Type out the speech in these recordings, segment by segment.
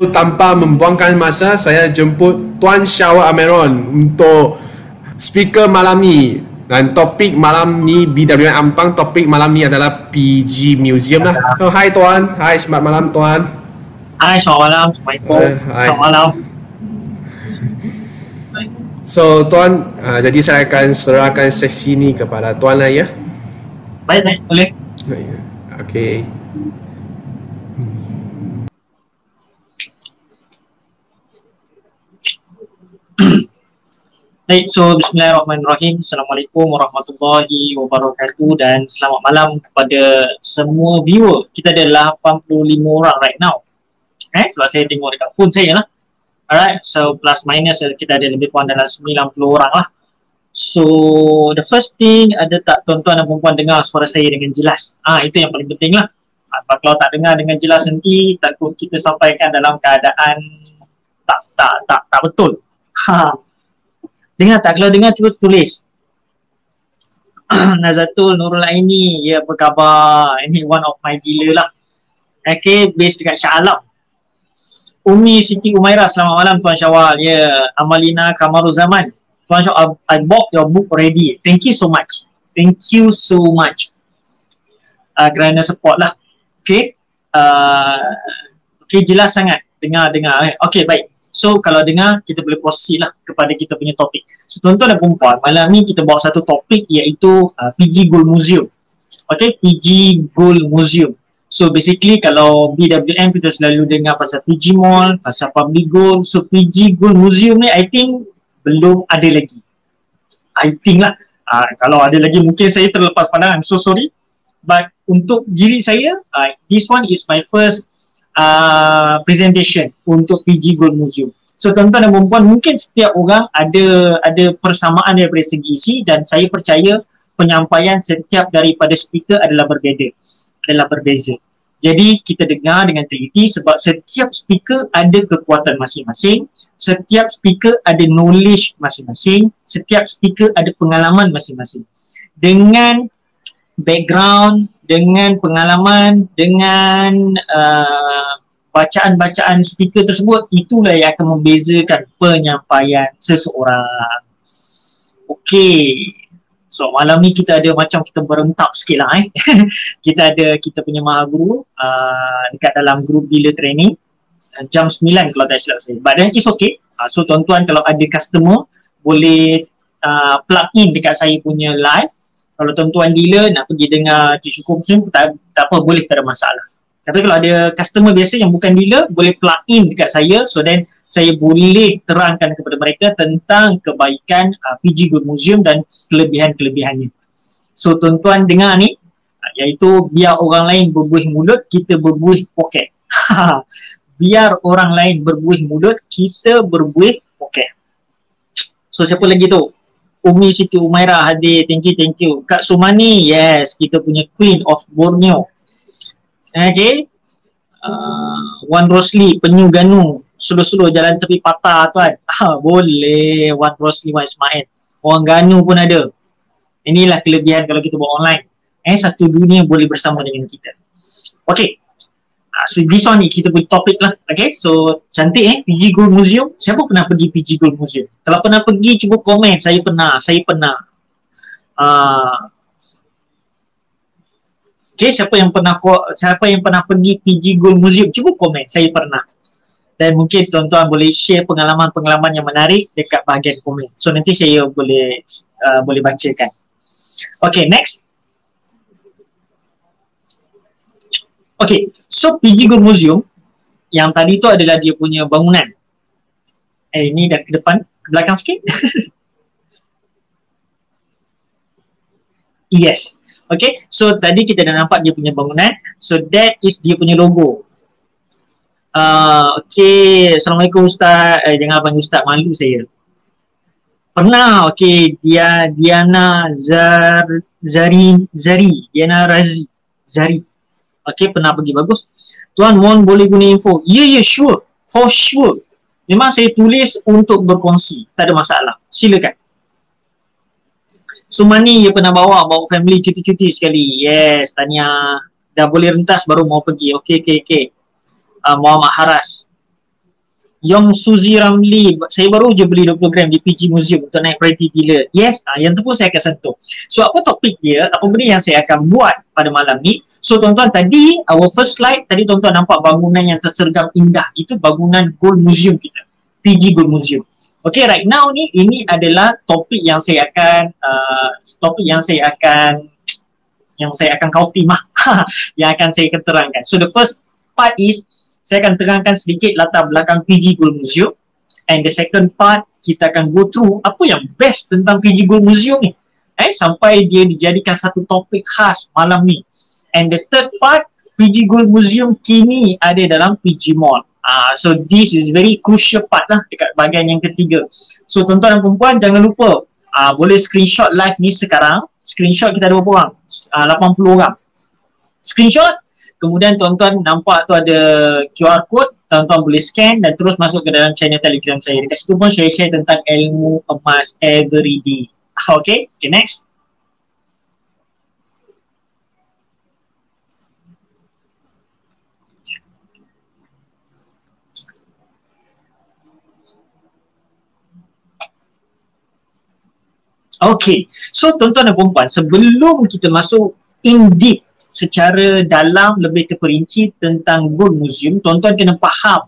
Tanpa membuangkan masa, saya jemput Tuan Syawal Ameron untuk speaker malam ni. Dan topik malam ni BWN Ampang, topik malam ni adalah PG Museum lah. Oh, hai Tuan, hai, selamat malam Tuan. Hai, selamat malam. Assalamualaikum. Selamat malam. So Tuan, jadi saya akan serahkan sesi ni kepada Tuan lah ya. Baik, boleh. Okay. Baik, so bismillahirrahmanirrahim. Assalamualaikum warahmatullahi wabarakatuh dan selamat malam kepada semua viewer. Kita ada 85 orang right now. Sebab saya tengok dekat phone saya lah. Alright, so plus minus kita ada lebih kurang dalam 90 orang lah. So the first thing, ada tak tuan-tuan dan perempuan dengar suara saya dengan jelas? Itu yang paling penting lah. Kalau tak dengar dengan jelas nanti takut kita sampaikan dalam keadaan tak betul. Dengar tak? Kalau dengar cuba tulis. Nazatul Nurul Aini, ya apa khabar? Ini one of my dealer lah. Okay, based dekat Shah Alam. Umi Siti Umairah, selamat malam Tuan Syawal. Ya, Amalina Kamaruzaman. Tuan Syawal, I bought your book already. Thank you so much. Thank you so much. Kerana support lah. Okay. Okay, jelas sangat. Dengar. Okay, baik. So kalau dengar, kita boleh proceed lah kepada kita punya topik. So tuan-tuan dan perempuan, malam ni kita bawa satu topik iaitu PG Gold Museum. Okay, PG Gold Museum. So basically kalau BWM kita selalu dengar pasal PG Mall, pasal Public Gold. So PG Gold Museum ni I think belum ada lagi. I think lah. Kalau ada lagi mungkin saya terlepas pandang, I'm so sorry. But untuk diri saya, this one is my first presentation untuk PG Gold Museum. So tuan-tuan dan perempuan, mungkin setiap orang ada persamaan daripada segi isi dan saya percaya penyampaian setiap daripada speaker adalah berbeza. Jadi kita dengar dengan teliti sebab setiap speaker ada kekuatan masing-masing, setiap speaker ada knowledge masing-masing, setiap speaker ada pengalaman masing-masing. Dengan background, dengan pengalaman, dengan bacaan-bacaan speaker tersebut, itulah yang akan membezakan penyampaian seseorang. Okey. So malam ni kita ada macam kita berentak sikit lah kita punya mahaguru dekat dalam grup dealer training jam 9 kalau tak silap saya. But then it's okay. So tuan-tuan kalau ada customer boleh plug in dekat saya punya live. Kalau tuan-tuan dealer nak pergi dengar Cik Syukur Muslim, tak apa, boleh, tak ada masalah. Tapi kalau ada customer biasa yang bukan dealer, boleh plug in dekat saya, so then saya boleh terangkan kepada mereka tentang kebaikan PG Gold Museum dan kelebihan-kelebihannya. So tuan-tuan dengar ni, iaitu biar orang lain berbuih mulut, kita berbuih poket. Biar orang lain berbuih mulut, kita berbuih poket. So siapa lagi tu? Umi Siti Umairah hadir, thank you. Kak Sumani, yes, kita punya Queen of Borneo. Okay. Wan Rosli, Penyu Ganu, suluh-suluh jalan tepi patah tuan. Boleh, Wan Rosli, Wan Ismail. Orang Ganu pun ada. Inilah kelebihan kalau kita buat online. Satu dunia boleh bersama dengan kita. Okay. So this one kita punya topik lah. Okay, so cantik PG Gold Museum. Siapa pernah pergi PG Gold Museum? Kalau pernah pergi cuba komen. Saya pernah. Okay, siapa yang pernah pergi PG Gold Museum? Cuba komen. Saya pernah. Dan mungkin tuan-tuan boleh share pengalaman-pengalaman yang menarik dekat bahagian komen. So nanti saya boleh bacakan. Okay, next. Okay, so PG Gold Museum yang tadi tu adalah dia punya bangunan. Ini dah ke depan, ke belakang sikit. Yes. Okay, so tadi kita dah nampak dia punya bangunan. So that is dia punya logo. Okay, Assalamualaikum Ustaz. Jangan panggil Ustaz, malu saya. Pernah, okay, Diana Diana Razi Zari. Okay, pernah pergi, bagus. Tuan, mohon boleh guna info. Ya, sure. For sure. Memang saya tulis untuk berkongsi. Tak ada masalah. Silakan. Sumani, dia pernah bawa family cuti-cuti sekali. Yes, tanya. Dah boleh rentas baru mau pergi. Okay. Muhammad Haras. Yong Suzy Ramli, saya baru je beli 20 gram di PG Museum untuk naik priority dealer. Yes, yang tu pun saya akan sentuh. So apa topik dia, apa benda yang saya akan buat pada malam ni. So tuan-tuan tadi, our first slide, tadi tuan-tuan nampak bangunan yang tersergam indah. Itu bangunan Gold Museum kita, PG Gold Museum. Okay, right now ni, ini adalah topik yang saya akan, kautimah, yang akan saya terangkan. So the first part is, saya akan terangkan sedikit latar belakang PG Gold Museum, and the second part kita akan go through apa yang best tentang PG Gold Museum ni sampai dia dijadikan satu topik khas malam ni. And the third part, PG Gold Museum kini ada dalam PG Mall. So this is very crucial part lah dekat bahagian yang ketiga. So tuan-tuan dan perempuan, jangan lupa boleh screenshot live ni sekarang. Screenshot kita ada berapa orang? 80 orang. Screenshot. Kemudian tuan-tuan nampak tu ada QR code, tuan-tuan boleh scan dan terus masuk ke dalam channel Telegram saya. Dekat situ pun saya share tentang ilmu emas everyday. Okay, next. Okay, so tuan-tuan dan perempuan, sebelum kita masuk in deep secara dalam lebih terperinci tentang Gold Museum, tuan-tuan kena faham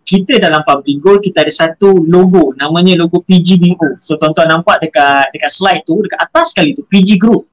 kita dalam Public Gold kita ada satu logo, namanya logo PGBO. So tuan-tuan nampak dekat slide tu, dekat atas sekali tu, PG Group.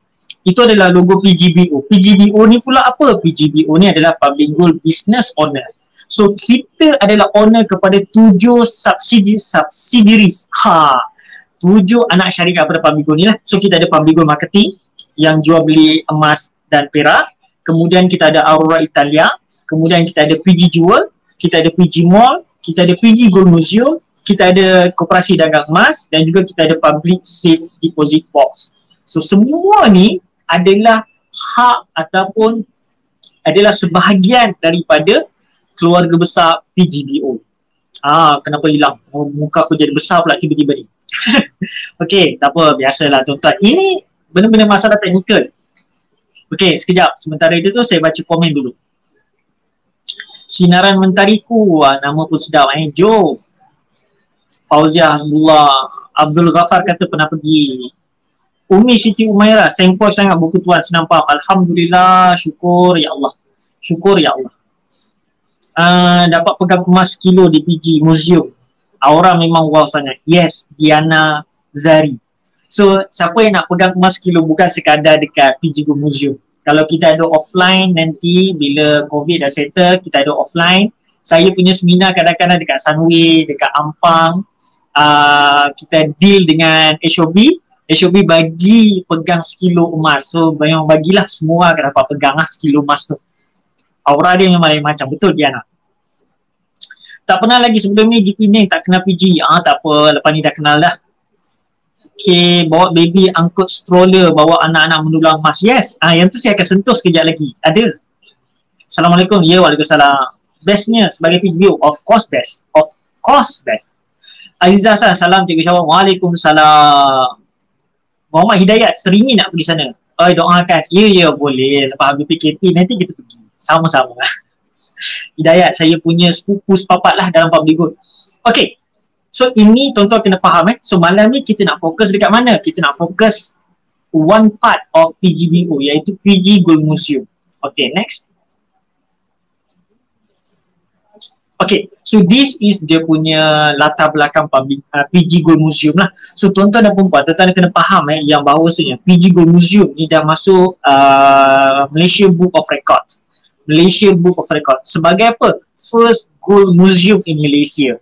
Itu adalah logo PGBO. PGBO ni pula apa? PGBO ni adalah Public Gold Business Owner. So kita adalah owner kepada 7 subsidiaries. 7 anak syarikat pada Public Gold ni lah. So kita ada Public Gold Marketing yang jual beli emas dan perak. Kemudian kita ada Aurora Italia. Kemudian kita ada PG Jewel. Kita ada PG Mall. Kita ada PG Gold Museum. Kita ada Koperasi Dagang Emas. Dan juga kita ada Public Safe Deposit Box. So semua ni adalah hak ataupun adalah sebahagian daripada keluarga besar PGBO. Kenapa hilang? Muka aku jadi besar pula tiba-tiba ni. Okey, tak apa, biasalah tuan-tuan. Ini benar-benar masalah teknikal. Okey, sekejap. Sementara itu saya baca komen dulu. Sinaran Mentariku, nama pun sedap. Jo. Fauzia Hasbullah. Abdul Ghaffar kata pernah pergi. Umi Siti Umairah, sempoi sangat buku tuan, senang faham. Alhamdulillah, syukur ya Allah. Syukur ya Allah. Dapat pegang emas kilo di PG Museum. Aura memang wow sangat. Yes, Diana Zari. So, siapa yang nak pegang emas kilo bukan sekadar dekat PG Gold Museum. Kalau kita ada offline nanti bila COVID dah settle, kita ada offline. Saya punya seminar kadang-kadang dekat Sunway, dekat Ampang. Kita deal dengan HOB. HOB bagi pegang sekilo emas. So, memang bagilah semua akan dapat pegang lah sekilo emas tu. Aura dia memang lain macam. Betul Diana? Tak pernah lagi sebelum ni di Penang tak kenal PG. Tak apa, lepas ni dah kenal dah. Okay, bawa baby angkut stroller, bawa anak-anak mendulang emas. Yes, yang tu saya akan sentuh sekejap lagi. Ada. Assalamualaikum. Ya, waalaikumsalam. Bestnya sebagai PGBO, of course best. Of course best. Aziza Hassan, salam Cikgu Syawal. Waalaikumsalam. Muhammad Hidayat, teringin nak pergi sana. Doakan. Ya, boleh. Lepas habis PKP, nanti kita pergi. Sama-sama. Hidayat, saya punya sepupu sepapat lah dalam Public Gold. Okay. So ini tuan-tuan kena faham So malam ni kita nak fokus dekat mana? Kita nak fokus one part of PGBO iaitu PG Gold Museum. Okay, next. Okay, so this is dia punya latar belakang PG Gold Museum lah. So tuan-tuan dan perempuan, tuan-tuan kena faham yang bahawasanya PG Gold Museum ni dah masuk Malaysia Book of Records. Malaysia Book of Records. Sebagai apa? First Gold Museum in Malaysia.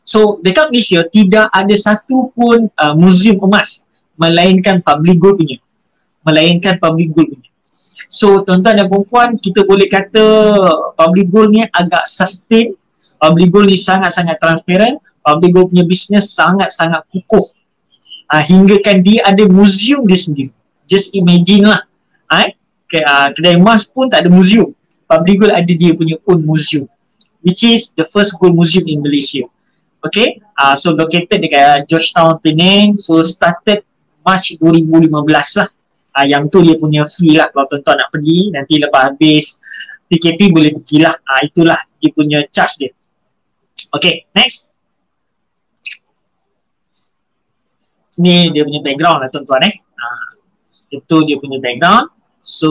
So dekat Malaysia tidak ada satu pun museum emas melainkan Public Gold punya. Melainkan Public Gold punya. So tuan-tuan dan perempuan, kita boleh kata Public Gold ni agak sustain. Public Gold ni sangat-sangat transparent. Public Gold punya bisnes sangat-sangat kukuh. Hinggakan dia ada museum dia sendiri. Just imagine lah. Kedai emas pun tak ada museum. Public Gold ada dia punya own museum. Which is the first gold museum in Malaysia. Okay, so located dekat Georgetown, Penang. So started March 2015 lah. Yang tu dia punya fee lah kalau tuan-tuan nak pergi. Nanti lepas habis PKP boleh pergi lah. Itulah dia punya charge dia. Okay, next. Ni dia punya background lah tuan-tuan Itu dia punya background. So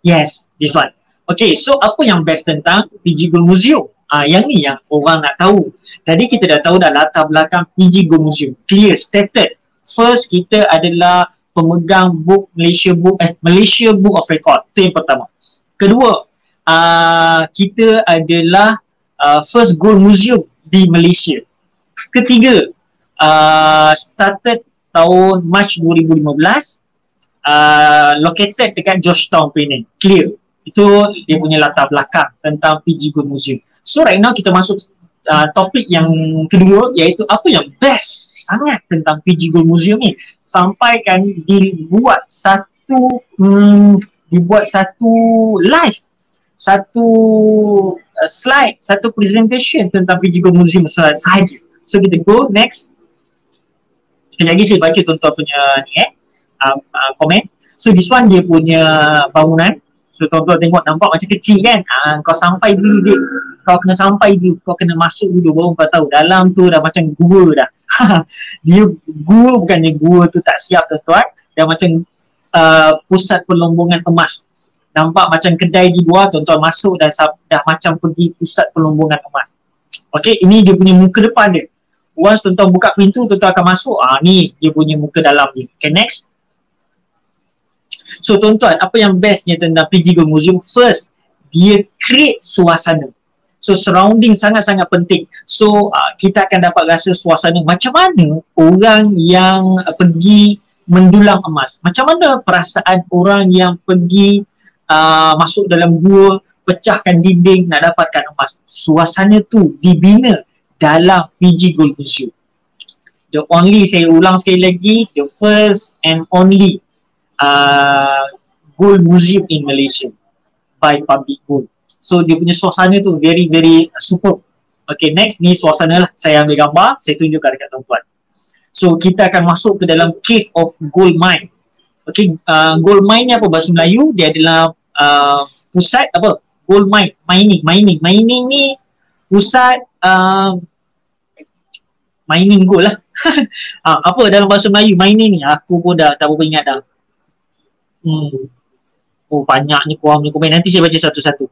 yes, this one. Okay, so apa yang best tentang PG Gold Museum? Yang ni yang orang nak tahu. Tadi kita dah tahu dah latar belakang PG Gold Museum. Clear, stated. First, kita adalah pemegang Malaysia Book of Record. Itu yang pertama. Kedua, kita adalah first gold museum di Malaysia. Ketiga, started tahun March 2015. Located dekat Georgetown, Penang. Clear. Itu dia punya latar belakang tentang PG Gold Museum. So right now kita masuk topik yang kedua, iaitu apa yang best sangat tentang PG Gold Museum ni. Sampai kan dibuat satu live, satu slide, satu presentation tentang PG Gold Museum sahaja. So kita go next. Sekejap lagi saya baca tuan-tuan punya ni komen. So this one dia punya bangunan. So tuan-tuan tengok nampak macam kecil kan. Kau sampai dulu dia. Kau kena sampai dulu. Kau kena masuk dulu baru kau tahu. Dalam tu dah macam gua dah. Dia gua bukannya gua tu tak siap tuan-tuan. Dah macam pusat pelombongan emas. Nampak macam kedai di luar, tuan-tuan masuk dah macam pergi pusat pelombongan emas. Okay, ini dia punya muka depan dia. Once tuan-tuan buka pintu, tuan-tuan akan masuk. Ni dia punya muka dalam ni. Okay, next. So tuan-tuan, apa yang bestnya tentang PG Gold Museum? First, dia create suasana. So surrounding sangat-sangat penting. So kita akan dapat rasa suasana macam mana orang yang pergi mendulang emas. Macam mana perasaan orang yang pergi masuk dalam gua, pecahkan dinding nak dapatkan emas. Suasana tu dibina dalam PG Gold Museum. The only, saya ulang sekali lagi, the first and only gold museum in Malaysia by Public Gold. So dia punya suasana tu very very superb. Okay, next ni suasana lah. Saya ambil gambar, saya tunjukkan dekat tuan-tuan. So kita akan masuk ke dalam cave of gold mine. Okay, gold mine ni apa bahasa Melayu? Dia adalah pusat apa? Gold mine, mining ni pusat mining gold lah. Apa dalam bahasa Melayu mining ni? Aku pun dah tak berapa ingat dah. Oh banyak ni korang punya komen. Nanti saya baca satu-satu.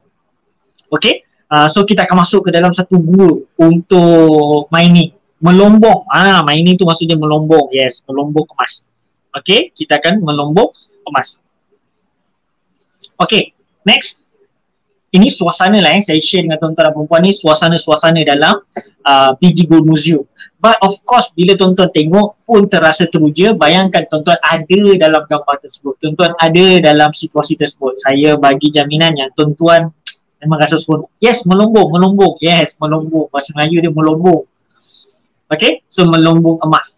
Okay, so kita akan masuk ke dalam satu gua untuk mining. Melombong. Mining tu maksudnya melombong. Yes, melombong emas. Okay, kita akan melombong emas. Okay, next. Ini suasana lah saya share dengan tuan-tuan dan perempuan ni, suasana-suasana dalam PG Gold Museum. But of course, bila tuan-tuan tengok pun terasa teruja. Bayangkan tuan-tuan ada dalam gambar tersebut. Tuan-tuan ada dalam situasi tersebut. Saya bagi jaminan yang tuan-tuan memang rasa seronok. Yes, melombong. Yes, melombong. Bahasa Melayu dia melombong. Okay, so melombong emas.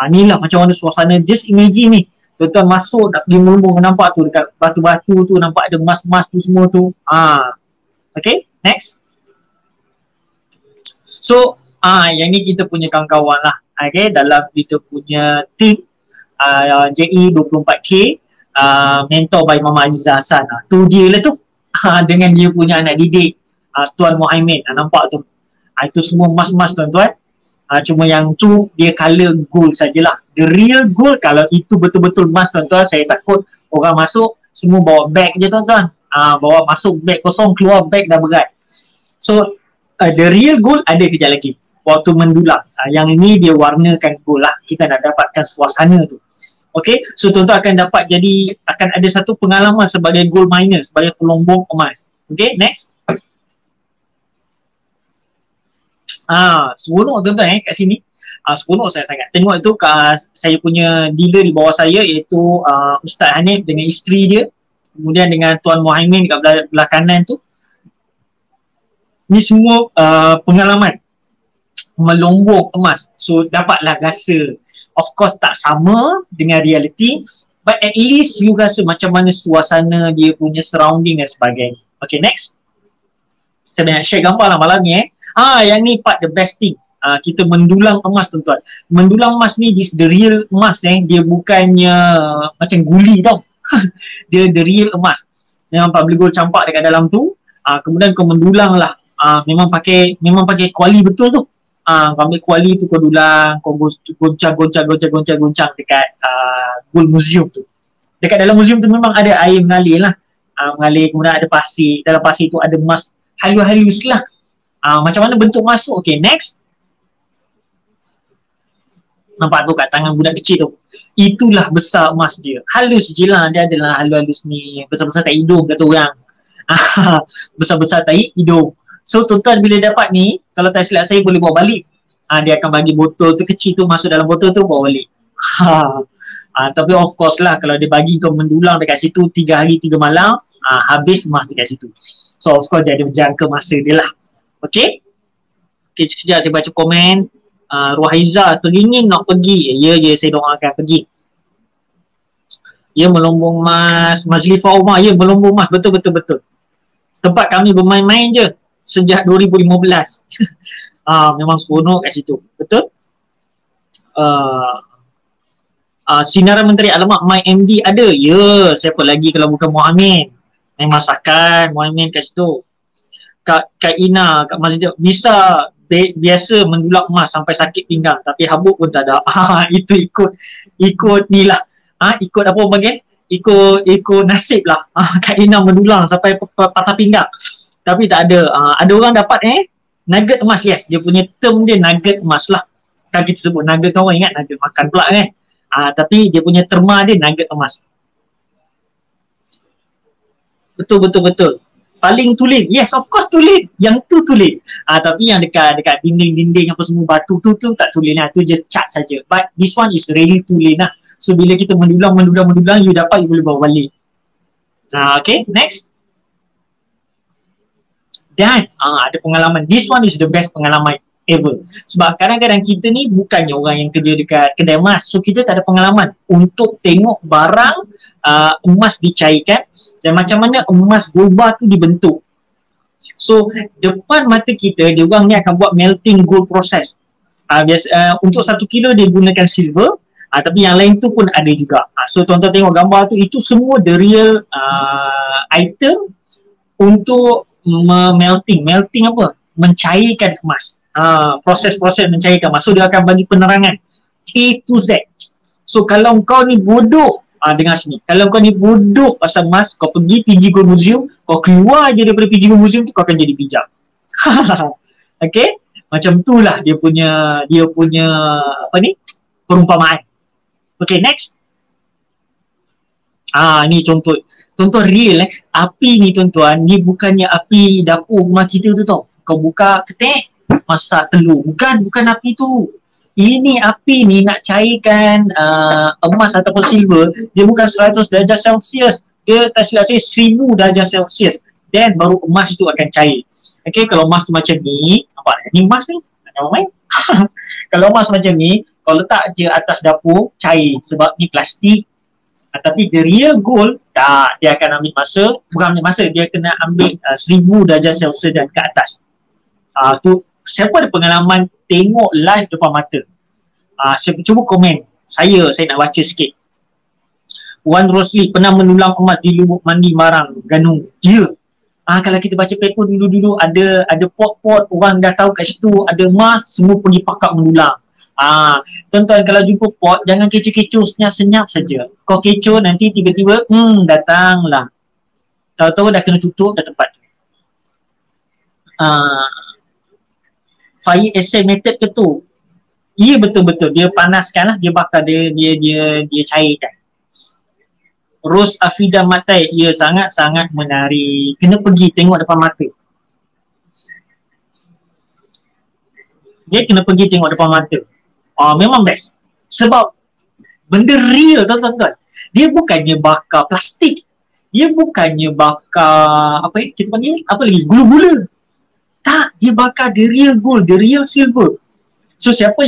Inilah macam mana suasana. Just imagine ni. Tuan-tuan masuk nak pergi melombong, nampak tu dekat batu-batu tu, nampak ada emas-emas tu semua tu. Okay, next. So, yang ni kita punya kawan-kawan lah. Okay, dalam kita punya team JE24K, mentor by Mama Azizah Hassan. Tu dia lah tu. Dengan dia punya anak didik, Tuan Muhaimin. Nampak tu. Itu semua emas-emas tuan-tuan. Cuma yang tu dia color gold sajalah. The real gold, kalau itu betul-betul emas tuan-tuan, saya takut orang masuk semua bawa beg je tuan-tuan. Bawa masuk beg kosong, keluar beg dah berat. So the real gold ada kejap lagi waktu mendulang. Yang ini dia warnakan gold lah. Kita nak dapatkan suasana tu. Okay, so tuan-tuan akan dapat akan ada satu pengalaman sebagai gold miner, sebagai pelombong emas. Okay, next. Seronok tuan-tuan kat sini. Seronok sangat-sangat. Tengok tu saya punya dealer di bawah saya, iaitu Ustaz Hanif dengan isteri dia. Kemudian dengan Tuan Muhaimin kat belah kanan tu. Ni semua pengalaman melombong emas. So dapatlah rasa, of course tak sama dengan reality, but at least you rasa macam mana suasana dia punya surrounding dan sebagainya. Okay, next. Saya nak share gambar lah malam ni yang ni part the best thing. Kita mendulang emas tuan-tuan. Mendulang emas ni is the real emas dia bukannya macam guli tau. Dia the real emas. Memang public gold campak dekat dalam tu. Kemudian kau mendulang lah. Memang pakai kuali betul tu. Kau ambil kuali tu, kau dulang, kau goncang dekat gold museum tu. Dekat dalam museum tu memang ada air mengalir lah. Mengalir, kemudian ada pasir. Dalam pasir tu ada emas halus-halus lah. Macam mana bentuk emas tu? Okay, next. Nampak tu kat tangan budak kecil tu. Itulah besar emas dia. Halus je lah. Dia adalah halus-halus ni. Besar-besar tak hidung kata orang. Besar-besar tahi hidung. So tuan-tuan bila dapat ni, kalau tak silap saya boleh bawa balik. Dia akan bagi botol tu kecil tu masuk dalam botol tu, bawa balik. Tapi of course lah, kalau dia bagi kau mendulang dekat situ 3 hari 3 malam, habis emas dekat situ. So of course dia ada jangka masa dia lah. Okay? Okay, sekejap saya baca komen. Ruhaiza teringin nak pergi. Ya, saya doakan pergi. Ya, melombong emas. Mazlifah Umar, ya, melombong emas. Betul. Tempat kami bermain-main je sejak 2015. Memang seronok kat situ. Betul? Sinaran Menteri, alamak My MD ada. Ya, siapa lagi kalau bukan Muhammad. Main masakan Muhammad kat situ. Kak Ina, Kak Masjid bisa biasa mendulang emas sampai sakit pinggang, tapi habuk pun tak ada. Itu ikut ni lah. Ikut apa bagian? Ikut nasib lah. Kak Ina mendulang sampai patah pinggang. Tapi tak ada. Ada orang dapat nugget emas, yes. Dia punya term dia nugget emas lah. Kan kita sebut nugget, kawan ingat nugget makan pula kan. Tapi dia punya terma dia nugget emas. Betul. Paling tulen. Yes, of course tulen. Yang tu tulen. Tapi yang dekat dinding-dinding apa semua batu tu tak tulen lah. Tu just cat saja. But this one is really tulen lah. So bila kita mendulang, you dapat, you boleh bawa balik. Okay, next. Dan ada pengalaman. This one is the best pengalaman ever. Sebab kadang-kadang kita ni bukannya orang yang kerja dekat kedai emas. So kita tak ada pengalaman untuk tengok barang emas dicairkan dan macam mana emas gold bar tu dibentuk. So depan mata kita, dia orang ni akan buat melting gold process. Untuk 1 kilo dia gunakan silver, tapi yang lain tu pun ada juga. So tuan-tuan tengok gambar tu, itu semua the real item untuk melting apa? Mencairkan emas. Proses-proses mencairkan emas. So dia akan bagi penerangan A to Z. So kalau kau ni bodoh, dengar sini, kalau kau ni bodoh pasal emas, kau pergi PG Gold Museum, kau keluar je daripada PG Gold Museum tu, kau akan jadi bijak. Okay? Macam tu lah dia punya apa ni, perumpamaan. Okay, next. Ni contoh real api ni tuan-tuan, ni bukannya api dapur rumah kita tu tau. Kau buka ketek, masak telur. Bukan api tu. Ini api ni nak cairkan emas ataupun silver, dia bukan 100 darjah Celsius. Dia tak silap saya 1000 darjah Celsius. Then baru emas tu akan cair. Okay, kalau emas tu macam ni, nampak ni emas ni? Nak main? Kalau emas macam ni, kau letak je atas dapur, cair. Sebab ni plastik. Tapi the real gold, tak, dia akan ambil masa. Bukan ambil masa, dia kena ambil 1000 darjah Celsius dan ke atas. Tu siapa ada pengalaman tengok live depan mata? Cuba komen. Saya nak baca sikit. Wan Rosli pernah mendulang emas di lubuk mandi Marang, Ganung. Ya. Kalau kita baca paper dulu ada pot-pot, orang dah tahu kat situ ada emas, semua pergi pakak mendulang. Tuan-tuan kalau jumpa pot, jangan kecoh-kecoh, senyap-senyap saja. Kau kecoh nanti tiba-tiba datanglah. Tahu-tahu dah kena tutup dah tempat. Fire essay method ke tu? Ya, betul-betul. Dia panaskan lah, dia bakar, dia cairkan. Ros Afida Matai, ya, sangat-sangat menarik. Kena pergi tengok depan mata. Dia kena pergi tengok depan mata. Memang best. Sebab benda real tuan-tuan. Dia bukannya bakar plastik. Dia bukannya bakar kita panggil apa lagi? Gula-gula. Tak, dia bakar the real gold, the real silver. So siapa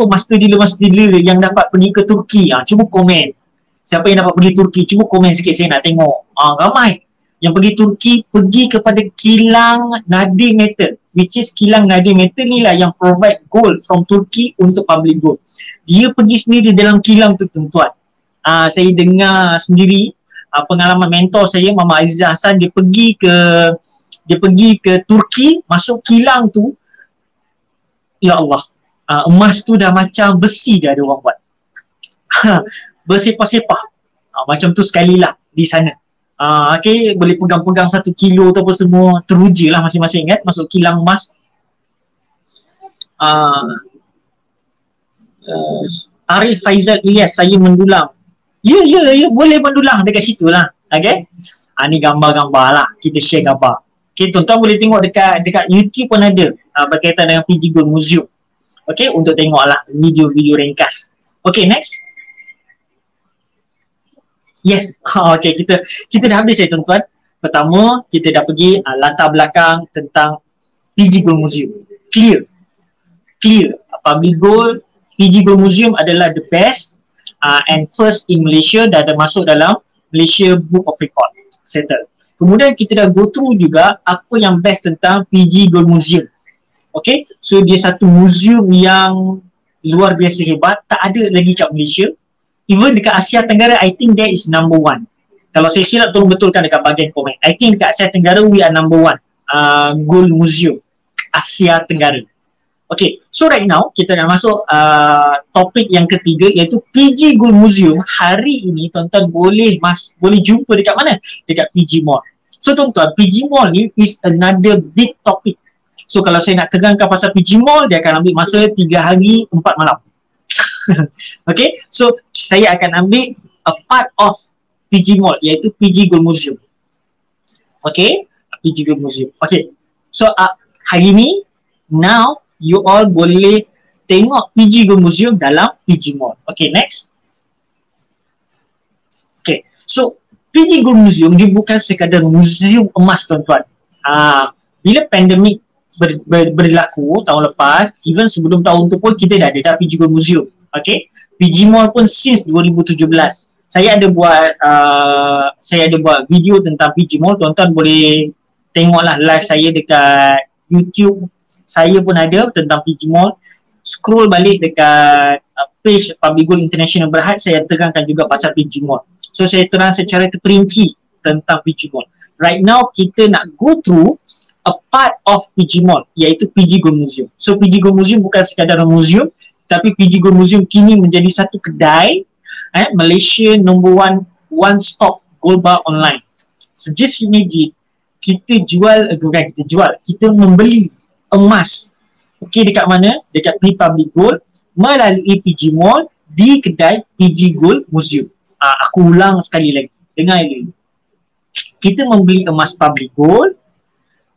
master dealer yang dapat pergi ke Turki, cuba komen. Siapa yang dapat pergi Turki, cuba komen sikit, saya nak tengok. Ramai yang pergi Turki, pergi kepada kilang Nadir Metal, which is kilang Nadir Metal ni lah yang provide gold from Turki untuk public gold. Dia pergi sendiri dalam kilang tu tuan-tuan. Saya dengar sendiri pengalaman mentor saya, Mama Azizah Hassan, dia pergi ke Turki, masuk kilang tu, ya Allah, emas tu dah macam besi dah ada orang buat. Bersepah-sepah. Macam tu sekali lah di sana. Okay, boleh pegang-pegang 1 kilo tu apa semua, teruja lah masing-masing kan, masuk kilang emas. Arif Faizal Ilyas, saya mendulang. Ya, boleh mendulang dekat situ lah. Okay, ni gambar-gambar lah, kita share gambar. Okay, tuan-tuan boleh tengok dekat YouTube pun ada berkaitan dengan PG Gold Museum. Okay, untuk tengok lah video-video ringkas. Okay, next. Yes, okay, kita dah habis ya tuan-tuan. Pertama, kita dah pergi latar belakang tentang PG Gold Museum. Clear. Public Gold, PG Gold Museum adalah the best and first in Malaysia, dah ada masuk dalam Malaysia Book of Record. Settle. Kemudian kita dah go through juga apa yang best tentang PG Gold Museum. Okay, so dia satu museum yang luar biasa hebat, tak ada lagi kat Malaysia. Even dekat Asia Tenggara, I think that is number 1. Kalau saya silap, tolong betulkan dekat bahagian komen. I think dekat Asia Tenggara, we are number 1 Gold Museum Asia Tenggara. Okay, so right now kita dah masuk topik yang ketiga, iaitu PG Gold Museum. Hari ini tuan-tuan boleh jumpa dekat mana? Dekat PG Mall. So tuan-tuan, PG Mall ni is another big topic. So kalau saya nak terangkan pasal PG Mall, dia akan ambil masa 3 hari 4 malam. Okay, so saya akan ambil a part of PG Mall, iaitu PG Gold Museum. Okay, PG Gold Museum. Okay, so hari ni, now you all boleh tengok PG Gold Museum dalam PG Mall. Okay, next. Okay, so PG Gold Museum dia bukan sekadar museum emas tuan-tuan. Bila pandemik berlaku tahun lepas, even sebelum tahun tu pun kita dah ada PG Gold Museum. Okay, PG Mall pun since 2017. Saya ada buat video tentang PG Mall. Tuan-tuan boleh tengoklah live saya dekat YouTube. Saya pun ada tentang PG Mall. Scroll balik dekat page Public Gold International Berhad, saya terangkan juga pasal PG Mall. So saya terang secara terperinci tentang PG Mall. Right now kita nak go through a part of PG Mall, iaitu PG Gold Museum. So PG Gold Museum bukan sekadar museum, tapi PG Gold Museum kini menjadi satu kedai Malaysia number 1 one-stop gold bar online. Sejak sini kita membeli emas. Okey, dekat mana? Dekat Public Gold melalui PG Mall di kedai PG Gold Museum. Aku ulang sekali lagi, dengar lagi. Kita membeli emas Public Gold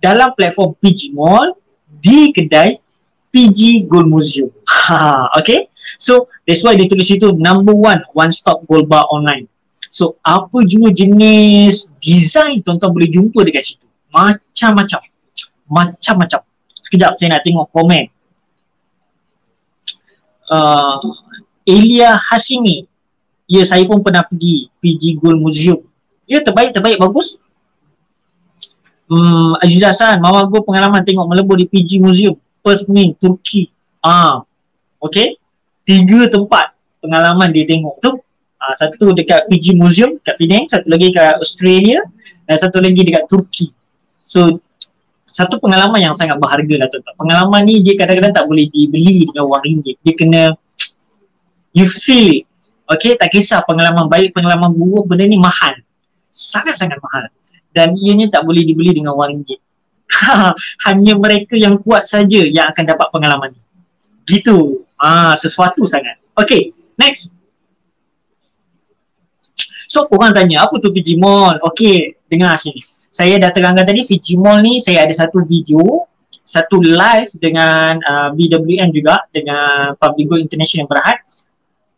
dalam platform PG Mall di kedai PG Gold Museum. Okay, so that's why dia tulis situ number 1 one-stop gold bar online. So apa jua jenis design tuan-tuan boleh jumpa dekat situ. Macam-macam. Sekejap saya nak tengok komen. Elia Hasimi. Ya, saya pun pernah pergi PG Gold Museum. Ya, terbaik, bagus. Azizah Hassan, Mama Go pengalaman tengok melebur di PG Museum Permin, Turki. Okay, 3 tempat pengalaman dia tengok tu. Satu dekat PG Museum kat Penang, satu lagi kat Australia, dan satu lagi dekat Turki. So satu pengalaman yang sangat berharga lah tuan-tuan. Pengalaman ni dia kadang-kadang tak boleh dibeli dengan wang ringgit. Dia kena you feel it. Okay, tak kisah pengalaman baik, pengalaman buruk, benda ni mahal. Sangat-sangat mahal. Dan ianya tak boleh dibeli dengan wang ringgit. Hanya mereka yang kuat saja yang akan dapat pengalaman ni. Gitu. Sesuatu sangat. Okay, next. So, orang tanya, apa tu PG Mall? Okay, dengar sini. Saya dah terangkan tadi, PG Mall ni saya ada satu video, satu live dengan BWN juga, dengan Public Gold International Berhad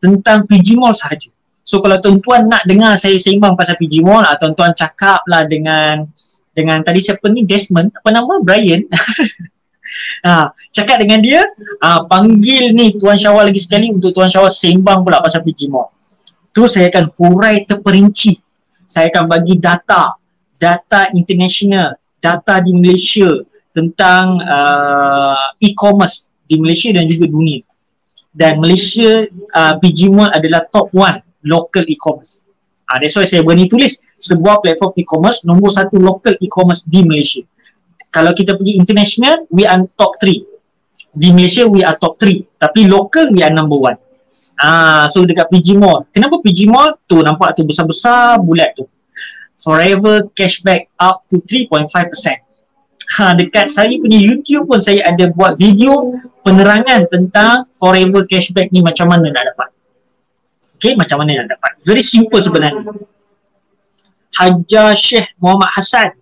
tentang PG Mall sahaja. So kalau tuan-tuan nak dengar saya seimbang pasal PG Mall, tuan-tuan cakap lah dengan tadi siapa ni, Desmond, apa nama? Brian. Cakap dengan dia, panggil ni Tuan Syawal lagi sekali untuk Tuan Syawal seimbang pula pasal PG Mall. Terus saya akan hurai terperinci. Saya akan bagi data international, data di Malaysia tentang e-commerce di Malaysia dan juga dunia. Dan Malaysia, PG Mall adalah top 1 local e-commerce. That's why saya berani tulis sebuah platform e-commerce nombor 1 local e-commerce di Malaysia. Kalau kita pergi international, we are top 3. Di Malaysia, we are top 3. Tapi local, we are number 1. So dekat PG Mall. Kenapa PG Mall? Tu nampak tu besar-besar bulat tu. Forever cashback up to 3.5%. Dekat saya punya YouTube pun saya ada buat video penerangan tentang forever cashback ni macam mana nak dapat. Okay, macam mana nak dapat. Very simple sebenarnya. Hajar Sheikh Muhammad Hassan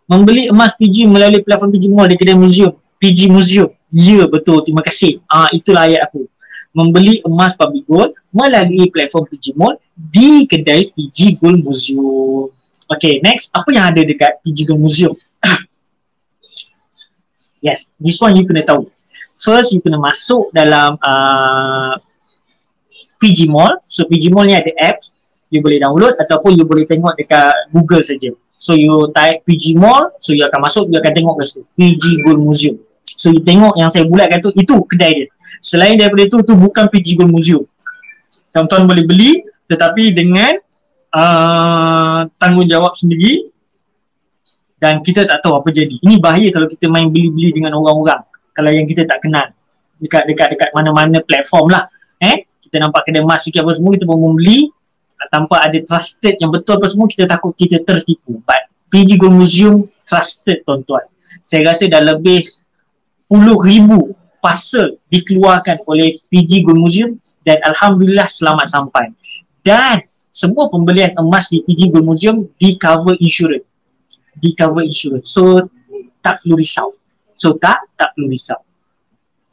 membeli emas PG melalui platform PG Mall di kedai museum. PG Museum. Ya, betul. Terima kasih. Itulah ayat aku. Membeli emas public gold melalui platform PG Mall di kedai PG Gold Museum. Okay, next. Apa yang ada dekat PG Gold Museum? Yes, this one you kena tahu. First, you kena masuk dalam PG Mall. So, PG Mall ni ada apps. You boleh download ataupun you boleh tengok dekat Google saja. So, you type PG Mall. So, you akan masuk, you akan tengok kat situ. PG Gold Museum. So, you tengok yang saya bulatkan tu, itu kedai dia. Selain daripada itu bukan PG Gold Museum. Tuan-tuan boleh beli tetapi dengan tanggungjawab sendiri dan kita tak tahu apa jadi. Ini bahaya kalau kita main beli-beli dengan orang-orang kalau yang kita tak kenal dekat mana-mana platform lah. Kita nampak kedai emas sikit apa semua, kita pun membeli tanpa ada trusted yang betul apa semua, kita takut kita tertipu. But PG Gold Museum trusted, tuan-tuan. Saya rasa dah lebih 10,000 parcel dikeluarkan oleh PG Gold Museum dan Alhamdulillah selamat sampai. Dan semua pembelian emas di PG Gold Museum di cover insurance. So tak perlu risau. Tak perlu risau.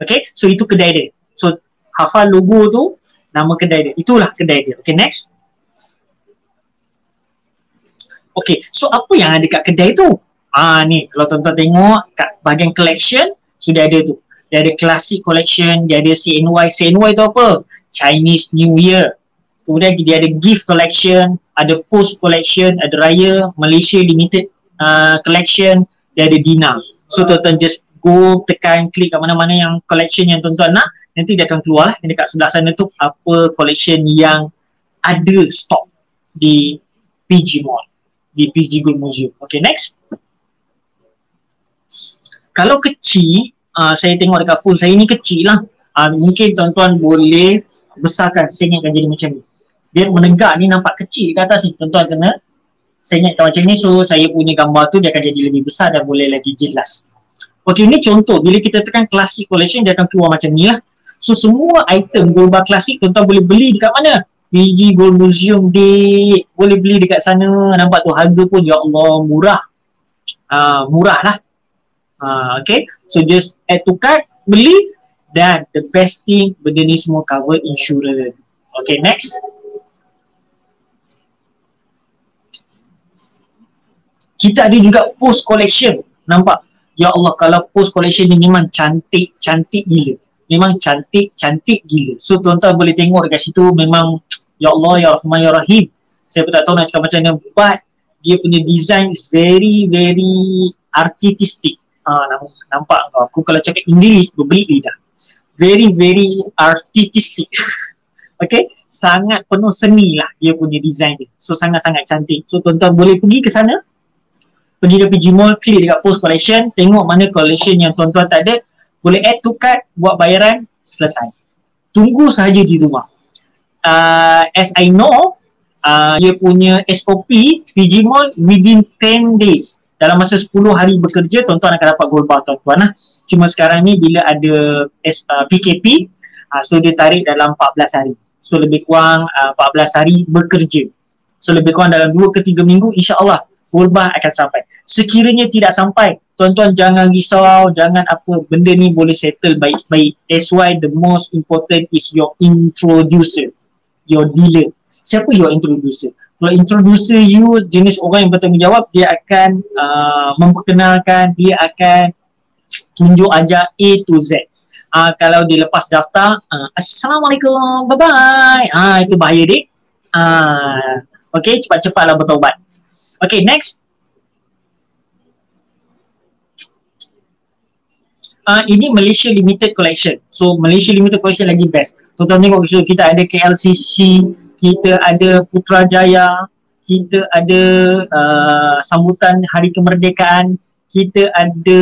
Okay, so itu kedai dia. So hafal logo tu, nama kedai dia. Itulah kedai dia. Okay, next. Okay, so apa yang ada kat kedai tu? Ni kalau tuan-tuan tengok kat bahagian collection sudah ada tu. Dia ada Classic Collection, dia ada CNY. CNY tu apa? Chinese New Year. Kemudian dia ada Gift Collection, ada Post Collection, ada Raya, Malaysia Limited Collection, dia ada Dina. So tuan-tuan just go tekan klik kat mana-mana yang collection yang tuan-tuan nak, nanti dia akan keluar lah yang dekat sebelah sana tu apa collection yang ada stok di PG Mall, di PG Gold Museum. Okay, next. Kalau kecil, saya tengok dekat phone saya ni kecil lah. Mungkin tuan-tuan boleh besarkan. Saya ingatkan jadi macam ni. Dia menegak ni nampak kecil kat atas ni. Tuan-tuan kena saya ingatkan macam ni. So saya punya gambar tu dia akan jadi lebih besar dan boleh lagi jelas. Okay, ni contoh. Bila kita tekan Classic Collection dia akan keluar macam ni lah. So semua item gold bar klasik tuan-tuan boleh beli dekat mana? PG Gold Museum Day. Boleh beli dekat sana. Nampak tu harga pun ya Allah murah. Murah lah. Okay, so just add to cart, beli, dan the best thing, benda ni semua cover insurance. Okay, next. Kita ada juga post collection. Nampak? Ya Allah, kalau post collection ni memang cantik gila. Memang cantik gila. So tuan-tuan boleh tengok dekat situ memang ya Allah, ya Rahman, ya Rahim. Saya pun tak tahu nak cakap macam mana, but dia punya design is very artistic. Nampak aku kalau cakap English berbeli lidah. Very artistic. Okay, sangat penuh seni lah dia punya design dia. So sangat-sangat cantik. So tuan-tuan boleh pergi ke sana, pergi ke PG Mall, klik dekat post collection, tengok mana collection yang tuan-tuan tak ada, boleh add to cart, buat bayaran, selesai. Tunggu sahaja di rumah. As I know, dia punya SOP PG Mall within 10 days. Dalam masa 10 hari bekerja, tuan-tuan akan dapat gold bar tuan-tuan lah. Cuma sekarang ni bila ada PKP, so dia tarik dalam 14 hari. So lebih kurang 14 hari bekerja. So lebih kurang dalam 2 ke 3 minggu, insya-Allah gold bar akan sampai. Sekiranya tidak sampai, tuan-tuan jangan risau, jangan apa, benda ni boleh settle baik-baik. That's why the most important is your introducer, your dealer. Siapa your introducer? Kalau introducer you jenis orang yang bertanggungjawab, dia akan memperkenalkan, dia akan tunjuk ajar A to Z. Kalau dia lepas daftar, Assalamualaikum, bye-bye. Itu bahaya dik. Okay, cepat-cepatlah bertaubat. Okay, next. Ini Malaysia Limited Collection. So Malaysia Limited Collection lagi best. Tuan-tuan tengok kita ada KLCC, kita ada Putrajaya, kita ada sambutan Hari Kemerdekaan, kita ada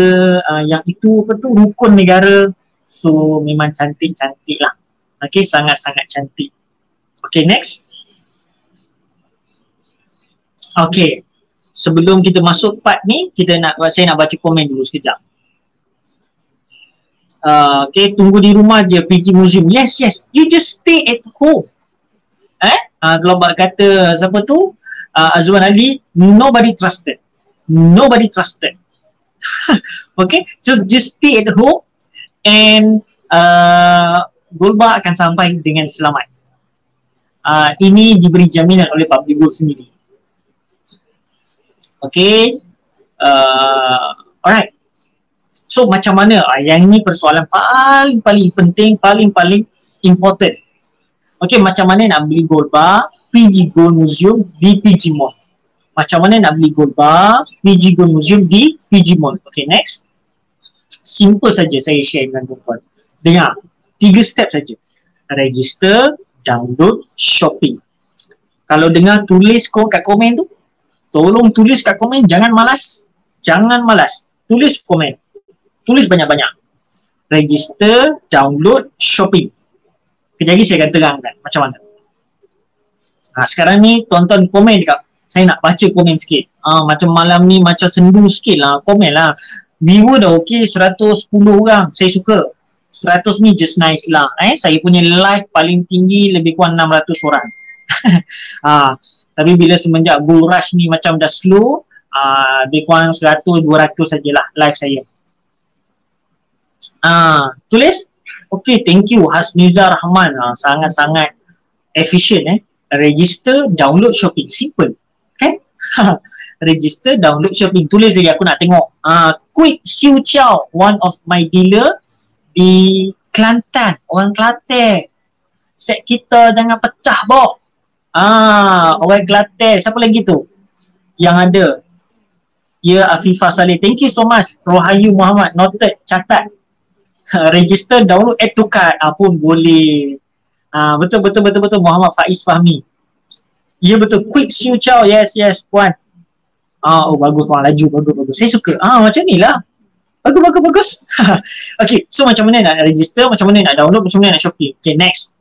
yang itu apa tu, rukun negara. So memang cantik-cantik lah. Okay, sangat-sangat cantik. Okay, next. Okay, sebelum kita masuk part ni, saya nak baca komen dulu sekejap. Okay, tunggu di rumah je PG Museum. Yes, you just stay at home. Kalau kata siapa tu, Azwan Ali, nobody trusted. Okay, so just stay at home and Golbak akan sampai dengan selamat. Ini diberi jaminan oleh Public Gold sendiri. Okay, alright. So macam mana? Yang ini persoalan paling penting, paling important. Okay, macam mana nak beli gold bar PG Gold Museum di PG Mall? Macam mana nak beli gold bar PG Gold Museum di PG Mall? Okay, next. Simple saja saya share dengan tuan-tuan. Dengar, 3 step saja. Register, download, shopping. Kalau dengar tulis kat komen tu, tolong tulis kat komen, jangan malas. Tulis komen. Tulis banyak-banyak. Register, download, shopping. Kejap lagi saya akan terangkan macam mana. Sekarang ni tuan-tuan komen dekat. Saya nak baca komen sikit. Macam malam ni macam sendu sikit lah. Komen lah. Viewer dah okey 110 orang. Saya suka. 100 ni just nice lah. Saya punya live paling tinggi lebih kurang 600 orang. Tapi bila semenjak Bull Rush ni macam dah slow, lebih kurang 100-200 sajalah live saya. Tulis. Okay, thank you Hasniza Rahman. Sangat-sangat efficient. Register, download, shopping. Simple. Okay. Register, download, shopping. Tulis lagi, aku nak tengok. Quick Siu Chow, one of my dealer di Kelantan. Orang Kelantan. Set kita jangan pecah boh. Orang Kelantan. Siapa lagi tu yang ada? Ya, Afifah Saleh. Thank you so much. Rohayu Muhammad. Noted. Catat. Register, download, add to cart pun boleh. Betul Muhammad Faiz Fahmi. Ya betul, Quick Siu Chow. Yes puan. Bagus puan, laju, bagus. Saya suka. Macam ni lah. Bagus. Okay, so macam mana nak register, macam mana nak download, macam mana nak shopping. Okay, next.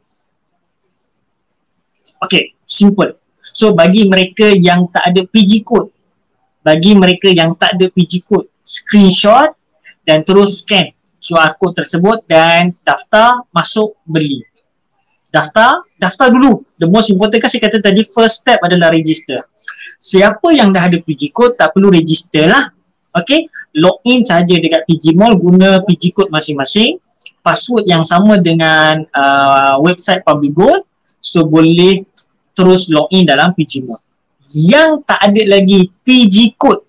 Okay, simple. So bagi mereka yang tak ada PG code, screenshot dan terus scan QR code tersebut dan daftar masuk beli. Daftar dulu. The most important kan saya kata tadi, first step adalah register. Siapa yang dah ada PG code tak perlu register lah. Okay, login saja dekat PG Mall, guna PG code masing-masing, password yang sama dengan website Public Gold, so boleh terus login dalam PG Mall. Yang tak ada lagi PG code,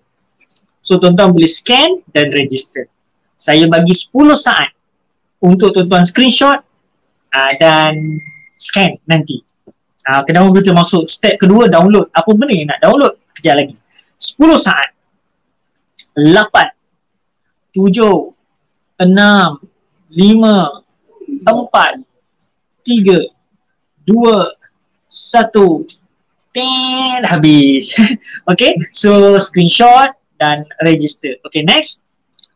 so tuan-tuan boleh scan dan register. Saya bagi 10 saat untuk tuan-tuan screenshot dan scan nanti. Kenapa kita masuk step kedua, download. Apa benda yang nak download? Kejap lagi. 10 saat. 8, 7, 6, 5, 4, 3, 2, 1. Habis. Okay, so screenshot dan register. Okay, next.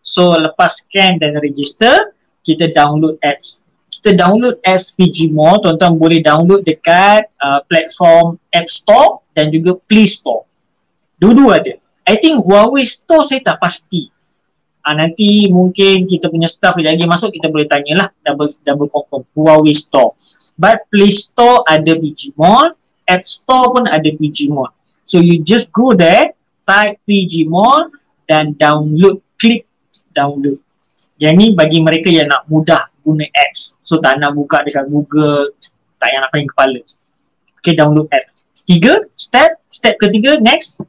So lepas scan dan register, kita download apps. PG Mall, tuan-tuan boleh download dekat platform App Store dan juga Play Store. Dua-dua ada. I think Huawei Store saya tak pasti. Nanti mungkin kita punya staff lagi masuk, kita boleh tanyalah, double confirm Huawei Store. But Play Store ada PG Mall, App Store pun ada PG Mall. So you just go there, type PG Mall dan download, klik download. Yang ni bagi mereka yang nak mudah guna apps. So tak nak buka dekat Google, tak yang nak pening kepala. Okay, download apps. 3 step ketiga, next.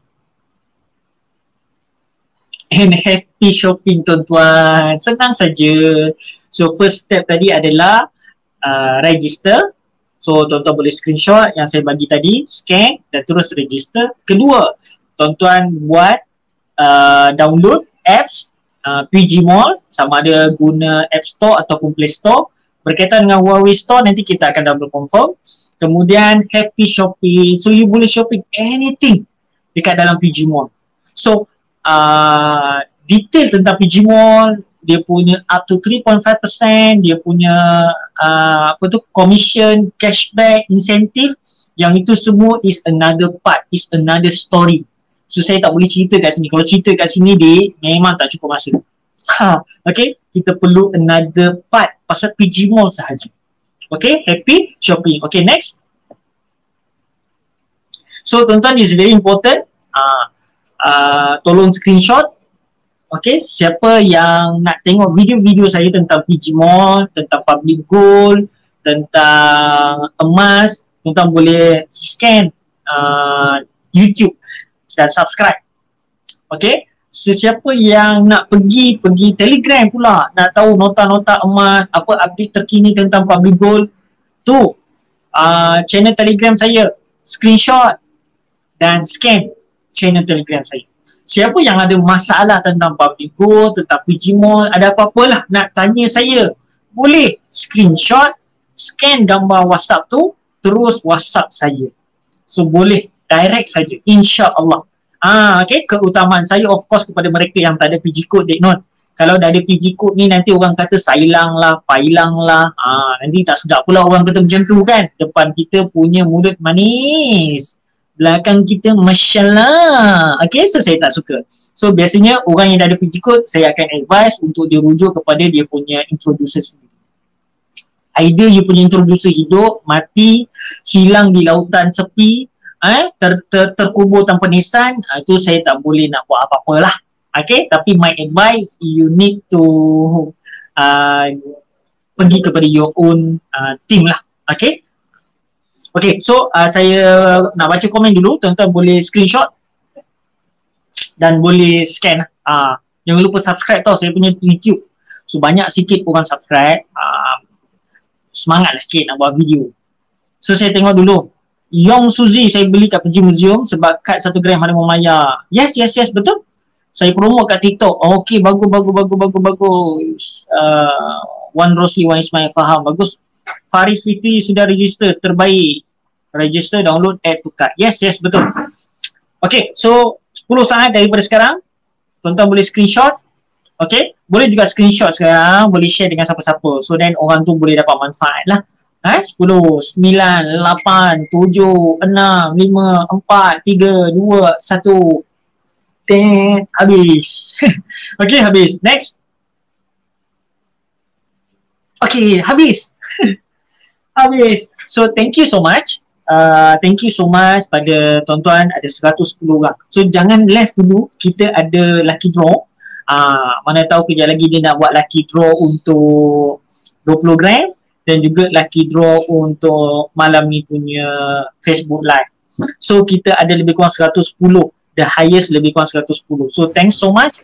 And happy shopping tuan-tuan. Senang saja. So first step tadi adalah register. So tuan-tuan boleh screenshot yang saya bagi tadi, scan dan terus register. Kedua, tuan-tuan buat download apps PG Mall, sama ada guna App Store ataupun Play Store. Berkaitan dengan Huawei Store, nanti kita akan double confirm. Kemudian Happy Shopping. So you boleh shopping anything dekat dalam PG Mall. So detail tentang PG Mall, dia punya up to 3.5%, dia punya commission, cashback, incentive, yang itu semua is another part, is another story. So saya tak boleh cerita kat sini. Kalau cerita kat sini memang tak cukup masa. Okay, kita perlu another part pasal PG Mall sahaja. Okay, Happy Shopping. Okay, next. So tuan-tuan, is very important. Tolong screenshot. Okay, siapa yang nak tengok video-video saya tentang PG Mall, tentang public gold, tentang emas, tuan-tuan boleh scan YouTube dan subscribe. Okay, sesiapa yang nak pergi Telegram pula, nak tahu nota-nota emas, apa update terkini tentang public gold, tu channel Telegram saya, screenshot dan scan channel Telegram saya. Siapa yang ada masalah tentang public gold, tentang PG Mall, ada apa-apalah nak tanya saya, boleh screenshot, scan gambar WhatsApp tu, terus WhatsApp saya. So boleh direct saja, insya-Allah. Okay, keutamaan saya of course kepada mereka yang tak ada PG code, Dek Non. Kalau dah ada PG code ni, nanti orang kata sailang lah, pailang lah. Nanti tak sedap pula orang kata macam tu kan. Depan kita punya mulut manis, belakang kita masya-Allah. Okay, so saya tak suka. So biasanya orang yang dah ada PG code, saya akan advise untuk dia rujuk kepada dia punya introducer sendiri. Either you punya introducer hidup, mati, hilang di lautan sepi, terkubur tanpa nisan, itu saya tak boleh nak buat apa-apa lah. Okay, tapi my advice, you need to pergi kepada your own team lah. Okay. Okay, so saya nak baca komen dulu. Tuan-tuan boleh screenshot dan boleh scan. Jangan lupa subscribe tau saya punya YouTube. So banyak sikit orang subscribe. Semangat lah sikit nak buat video. So saya tengok dulu. Yong Suzy saya beli kat PG Museum sebab kad 1 gram ada memaya. Yes, betul. Saya promote kat TikTok. Okay, bagus. Wan Rosli, Wan Ismail, faham. Bagus. Faris Fitri sudah register, terbaik. Register, download, add to cart. Yes, betul. Okay, so 10 saat daripada sekarang. Tuan-tuan boleh screenshot. Okay, boleh juga screenshot sekarang. Boleh share dengan siapa-siapa. So then orang tu boleh dapat manfaat lah. 10, 9, 8, 7, 6, 5, 4, 3, 2, 1. Habis. Okay, habis. Next. Okay, habis. Habis. So, thank you so much. Thank you so much pada tuan-tuan, ada 110 orang. So, jangan left dulu. Kita ada lucky draw. Mana tahu kejap lagi dia nak buat lucky draw untuk 20 gram. Dan juga lucky draw untuk malam ni punya Facebook Live. So kita ada lebih kurang 110, the highest lebih kurang 110. So thanks so much.